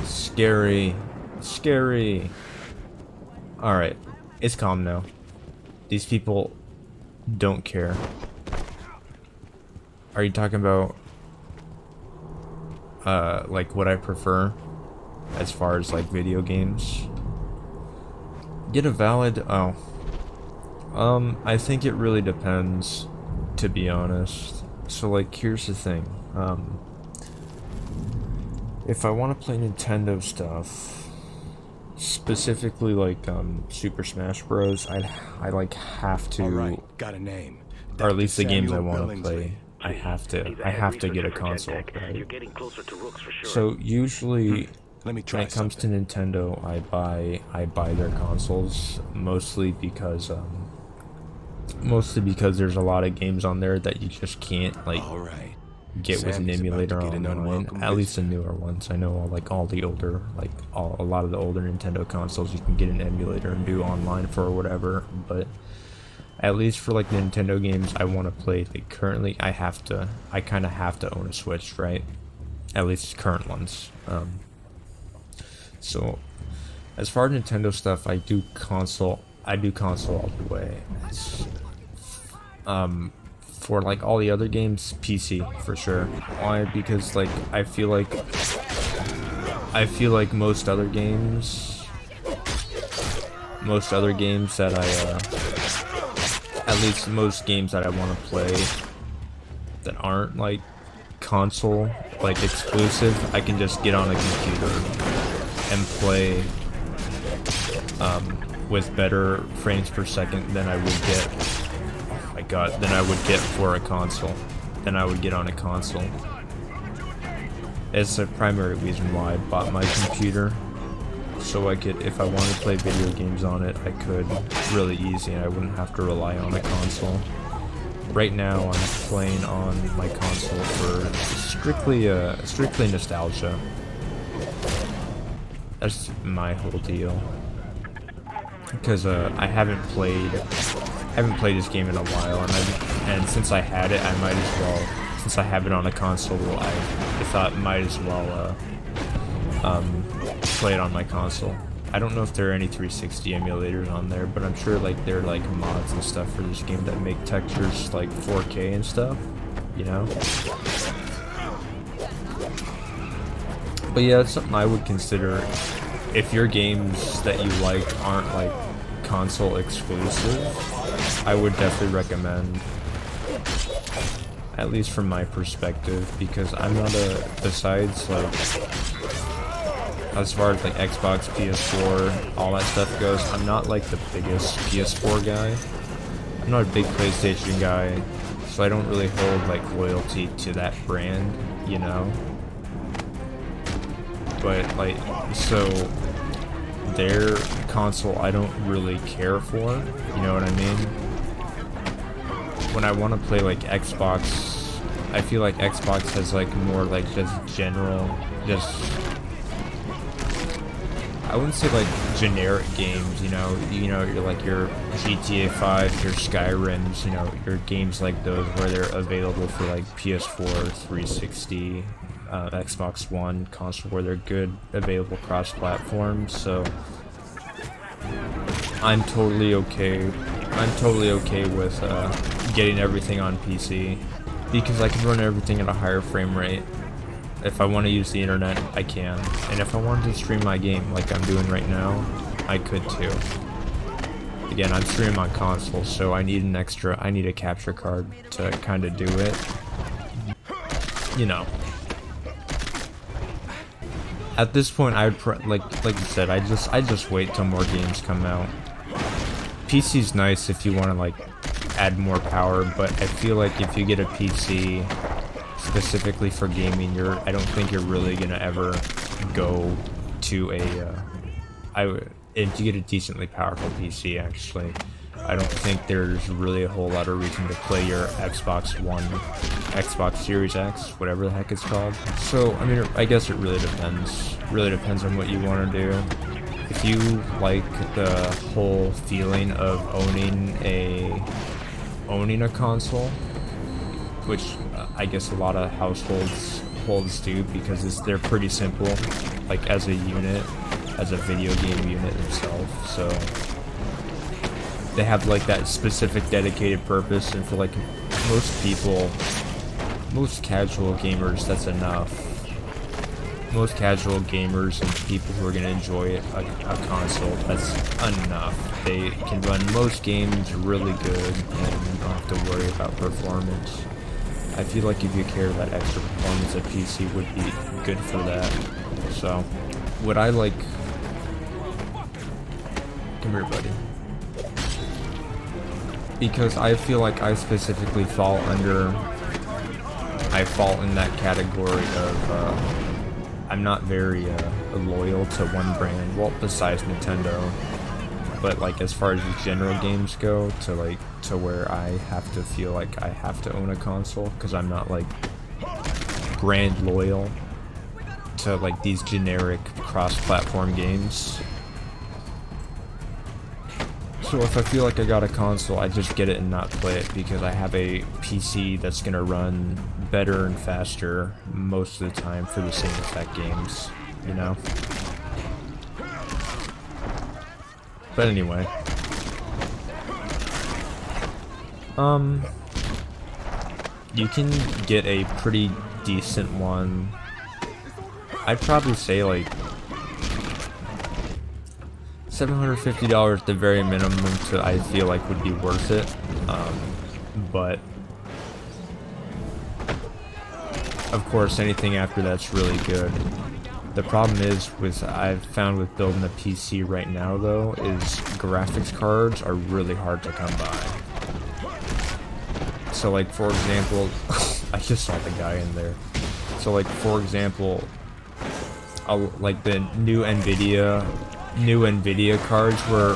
Scary. Scary. Alright. It's calm now. These people don't care. Are you talking about like what I prefer as far as like video games? Get a valid I think it really depends, to be honest. So like here's the thing. If I want to play Nintendo stuff, specifically like Super Smash Bros, I like have to, Alright, got a name. or at least the games I want to Billingsley. play, I have to get a console, right? You're getting closer to Rooks for sure. So usually Let me when try it comes to Nintendo, I buy their consoles mostly because there's a lot of games on there that you just can't like Alright. get with an Sammy's about emulator to get an online. unwelcome At least the newer ones. I know all the older, like a lot of the older Nintendo consoles, you can get an emulator and do online for whatever. But at least for like the Nintendo games I want to play, like currently, I kind of have to own a Switch, right? At least current ones. So as far as Nintendo stuff, I do console all the way. For like all the other games, PC for sure. Why? Because like I feel like most other games that at least most games that I want to play that aren't like console like exclusive, I can just get on a computer and play with better frames per second than I would get. Than I would get for a console. Than I would get on a console. It's the primary reason why I bought my computer. So I could, if I wanted to play video games on it, I could really easy and I wouldn't have to rely on a console. Right now I'm playing on my console for strictly nostalgia. That's my whole deal. Because I haven't played this game in a while, and since I had it, I might as well. Since I have it on a console, I thought might as well play it on my console. I don't know if there are any 360 emulators on there, but I'm sure like there are like mods and stuff for this game that make textures like 4K and stuff, you know. But yeah, it's something I would consider if your games that you like aren't like console exclusive. I would definitely recommend, at least from my perspective, because I'm not besides like, as far as like Xbox, PS4, all that stuff goes, I'm not like the biggest PS4 guy. I'm not a big PlayStation guy, so I don't really hold like loyalty to that brand, you know? But like, so their console I don't really care for, you know what I mean? When I want to play like Xbox, I feel like Xbox has like more like just general, I wouldn't say like generic games, you know, you're like your GTA 5, your Skyrims, you know, your games like those where they're available for like PS4, 360, Xbox One console, where they're good, available cross-platform. So I'm totally okay with getting everything on PC because I can run everything at a higher frame rate. If I want to use the internet, I can, and if I wanted to stream my game like I'm doing right now, I could too. Again, I'm streaming on console, so I need a capture card to kind of do it, you know. At this point, like you said, I just wait till more games come out. PC's nice if you want to like add more power, but I feel like if you get a PC specifically for gaming, I don't think you're really gonna ever go to if you get a decently powerful PC, actually, I don't think there's really a whole lot of reason to play your Xbox One, Xbox Series X, whatever the heck it's called. So, I mean, I guess it really depends. Really depends on what you want to do. If you like the whole feeling of owning a console, which I guess a lot of households holds do because they're pretty simple, like as a unit, as a video game unit themselves. So they have like that specific dedicated purpose, and for like most people, most casual gamers, that's enough. Most casual gamers and people who are going to enjoy a console, that's enough. They can run most games really good and you don't have to worry about performance. I feel like if you care about extra performance, a PC would be good for that. So, what I like... Come here, buddy. Because I feel like I specifically fall in that category of, I'm not very loyal to one brand, well, besides Nintendo, but like as far as general games go, to where I have to feel like I have to own a console, because I'm not like brand loyal to like these generic cross-platform games. So if I feel like I got a console, I just get it and not play it, because I have a PC that's gonna run better and faster most of the time for the same exact games, you know? But anyway. You can get a pretty decent one. I'd probably say like $750 at the very minimum to I feel like would be worth it, but of course anything after that's really good. The problem is I've found with building a PC right now though is graphics cards are really hard to come by. So like for example, I just saw the guy in there. So like for example, like the new Nvidia cards were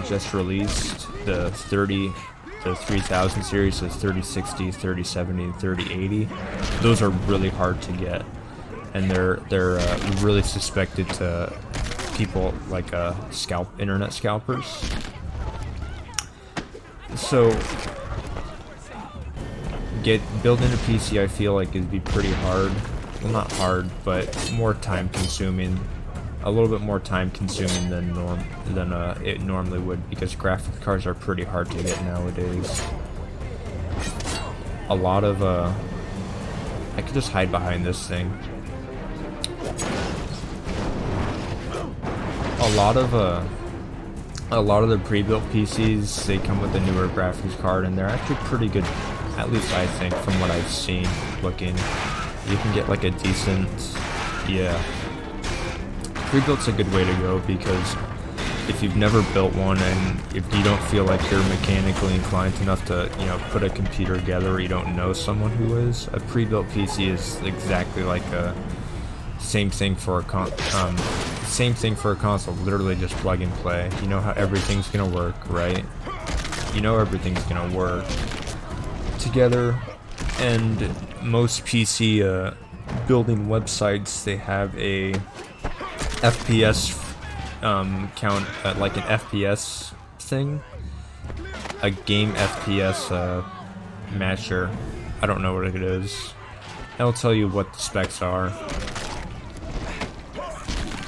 just released, the 3000 series, so 3060, 3070, and 3080. Those are really hard to get, and they're really suspected to people like internet scalpers. So building a PC I feel like it'd be pretty hard. Well, not hard, but more time consuming. A little bit more time consuming than it normally would, because graphics cards are pretty hard to get nowadays. A lot of I could just hide behind this thing. A lot of the pre-built PCs, they come with a newer graphics card, and they're actually pretty good, at least I think, from what I've seen looking. You can get like a decent, yeah. Pre-built's a good way to go, because if you've never built one and if you don't feel like you're mechanically inclined enough to, you know, put a computer together, or you don't know someone who is, a pre-built PC is exactly like a same thing for a console. Literally just plug and play. You know how everything's gonna work, right? You know everything's gonna work together. And most PC building websites, they have a FPS count, like an FPS thing, a game FPS matcher. I don't know what it is. I'll tell you what the specs are.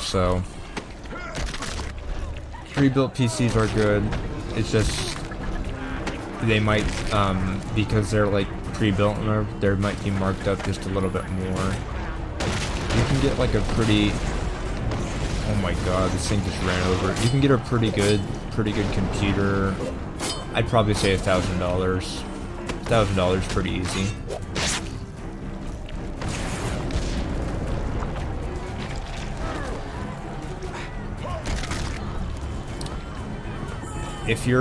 So pre-built PCs are good. It's just they might, because they're like pre-built, they might be marked up just a little bit more. You can get like a pretty, oh my god, this thing just ran over. You can get a pretty good computer. I'd probably say $1,000. $1,000 pretty easy. If you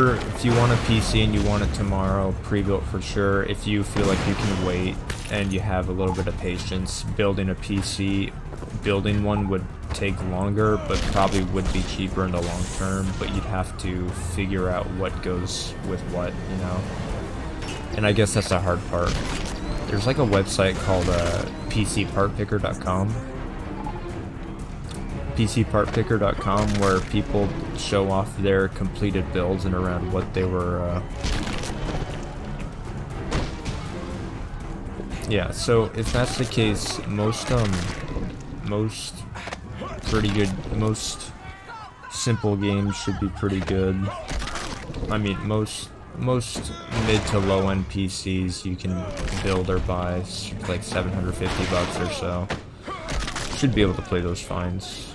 want a PC and you want it tomorrow, pre-built for sure. If you feel like you can wait and you have a little bit of patience, building a PC, building one would take longer, but probably would be cheaper in the long term, but you'd have to figure out what goes with what, you know? And I guess that's the hard part. There's like a website called PCPartPicker.com. PCPartPicker.com, where people show off their completed builds and around what they were Yeah, so if that's the case, most pretty good, most simple games should be pretty good. I mean, most mid to low end PCs you can build or buy like $750 or so. Should be able to play those fines.